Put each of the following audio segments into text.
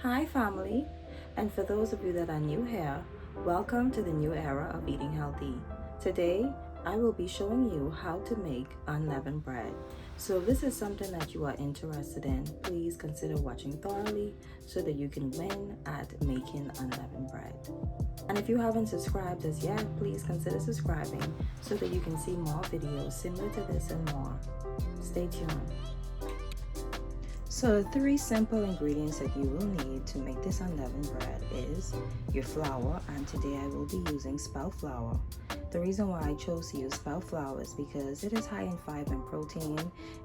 Hi family, and for those of you that are new here, welcome to the new era of eating healthy. Today, I will be showing you how to make unleavened bread. So if this is something that you are interested in, please consider watching thoroughly so that you can win at making unleavened bread. And if you haven't subscribed as yet, please consider subscribing so that you can see more videos similar to this and more. Stay tuned. So the three simple ingredients that you will need to make this unleavened bread is your flour, and today I will be using spelt flour. The reason why I chose to use spelt flour is because it is high in fiber and protein,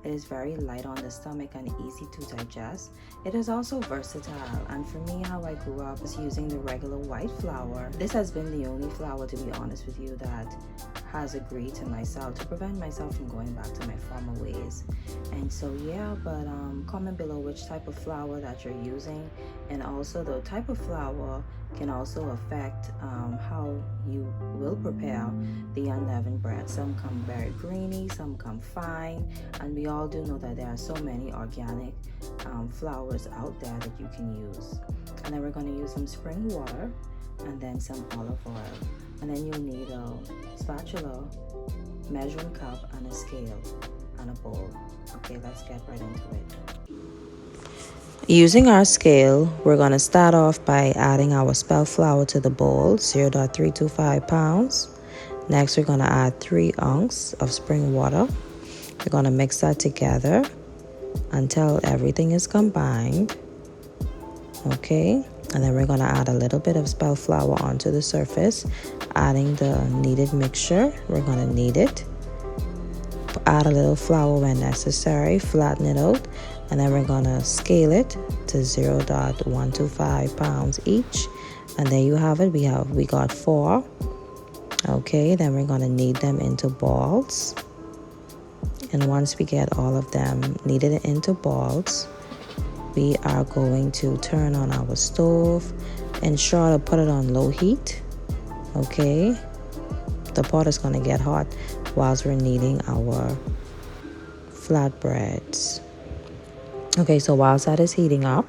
it is very light on the stomach and easy to digest. It is also versatile, and for me, how I grew up was using the regular white flour. This has been the only flour, to be honest with you, that has agreed to myself to prevent myself from going back to my former ways. And so yeah, but comment below which type of flour that you're using, and also the type of flour can also affect how you will prepare the unleavened bread. Some come very grainy, some come fine, and we all do know that there are so many organic flours out there that you can use. And then we're going to use some spring water and then some olive oil, and then you'll need a spatula, measuring cup, and a scale and a bowl. Okay, let's get right into it. Using our scale, we're going to start off by adding our spelt flour to the bowl, 0.325 pounds. Next, we're going to add 3 ounces of spring water. We're going to mix that together until everything is combined. Okay, and then we're going to add a little bit of spelt flour onto the surface, adding the kneaded mixture. We're going to knead it. Add a little flour when necessary, flatten it out, and then we're going to scale it to 0.125 pounds each. And there you have it. We got 4. Okay, then we're going to knead them into balls. And once we get all of them kneaded into balls, we are going to turn on our stove. Ensure to put it on low heat. Okay, the pot is going to get hot whilst we're kneading our flatbreads. Okay, so whilst that is heating up,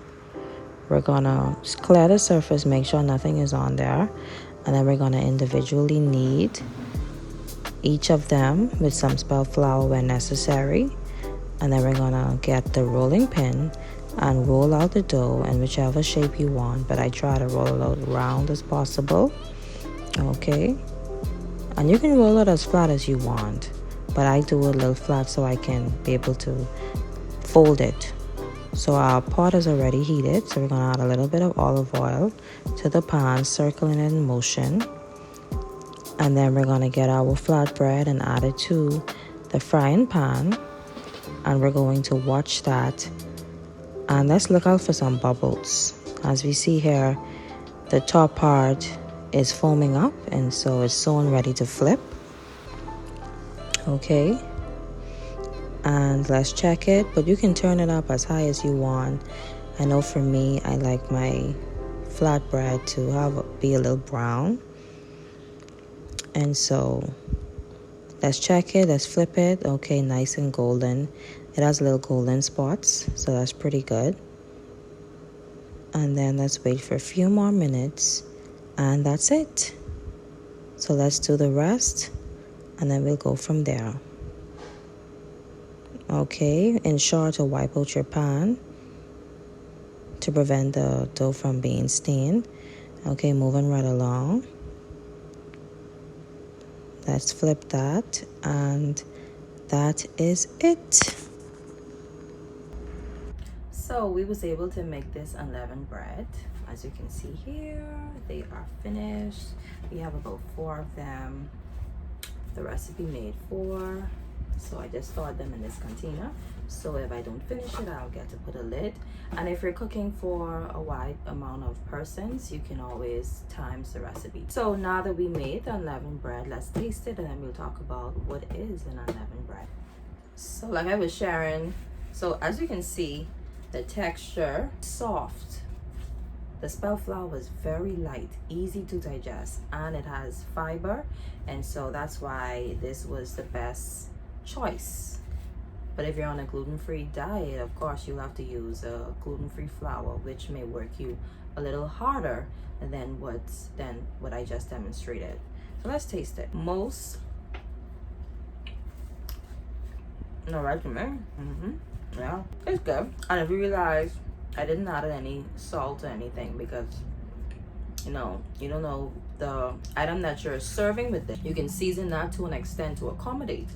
we're going to clear the surface, make sure nothing is on there, and then we're going to individually knead each of them with some spelt flour when necessary. And then we're going to get the rolling pin and roll out the dough in whichever shape you want, but I try to roll it out round as possible. Okay, and you can roll it as flat as you want, but I do it a little flat so I can be able to fold it. So our pot is already heated, so we're going to add a little bit of olive oil to the pan, circling it in motion. And then we're going to get our flatbread and add it to the frying pan, and we're going to watch that. And let's look out for some bubbles. As we see here, the top part is foaming up, and so it's soon ready to flip. Okay, and let's check it, but you can turn it up as high as you want. I know for me, I like my flatbread to be a little brown, and so let's check it, let's flip it. Okay, nice and golden. It has little golden spots, so that's pretty good. And then let's wait for a few more minutes, and that's it. So let's do the rest, and then we'll go from there. Okay, ensure to wipe out your pan to prevent the dough from being stained. Okay, moving right along. Let's flip that, and that is it. So we was able to make this unleavened bread. As you can see here, they are finished. We have about 4 of them. The recipe made 4, so I just stored them in this container. So if I don't finish it, I'll get to put a lid. And if you're cooking for a wide amount of persons, you can always times the recipe. So now that we made the unleavened bread, let's taste it, and then we'll talk about what is an unleavened bread. So like I was sharing, so as you can see, the texture soft. The spelt flour was very light, easy to digest, and it has fiber, and so that's why this was the best choice. But if you're on a gluten-free diet, of course you'll have to use a gluten-free flour, which may work you a little harder than what I just demonstrated. So let's taste it. Most no regimen. Yeah, it's good. And if you realize I didn't add any salt or anything, because you don't know the item that you're serving with it. You can season that to an extent to accommodate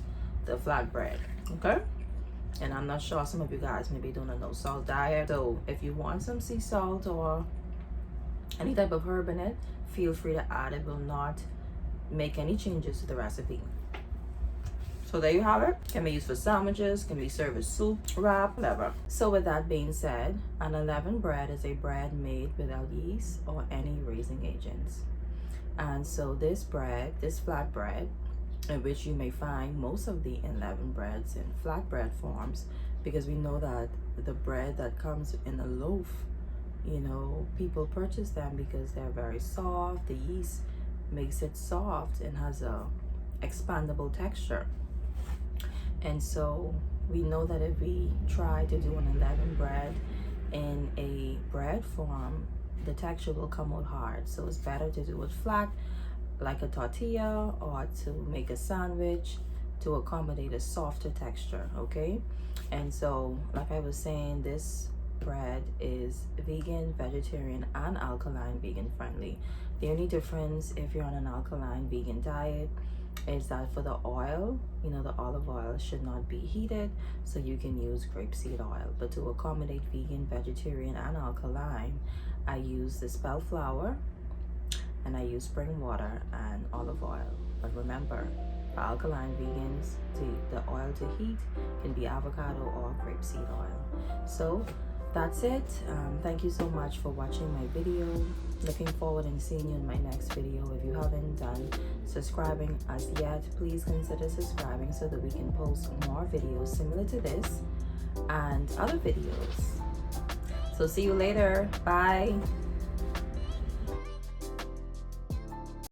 the flatbread. Okay. And I'm not sure, some of you guys may be doing a no salt diet. So if you want some sea salt or any type of herb in it, feel free to add. It will not make any changes to the recipe. So there you have it. Can be used for sandwiches, can be served as soup, wrap, whatever. So with that being said, an unleavened bread is a bread made without yeast or any raising agents. And so this bread, this flatbread, in which you may find most of the unleavened breads in flatbread forms, because we know that the bread that comes in a loaf, people purchase them because they're very soft. The yeast makes it soft and has a expandable texture. And so we know that if we try to do an unleavened bread in a bread form, the texture will come out hard. So it's better to do it flat, like a tortilla, or to make a sandwich to accommodate a softer texture. Okay. And so like I was saying, this bread is vegan, vegetarian, and alkaline vegan friendly. The only difference if you're on an alkaline vegan diet is that for the oil, the olive oil should not be heated, so you can use grapeseed oil. But to accommodate vegan, vegetarian, and alkaline, I use the spelt flour, and I use spring water and olive oil. But remember, for alkaline vegans, the oil to heat can be avocado or grapeseed oil. So that's it. Thank you so much for watching my video. Looking forward and seeing you in my next video. If you haven't done subscribing as yet, please consider subscribing so that we can post more videos similar to this and other videos. So see you later. Bye.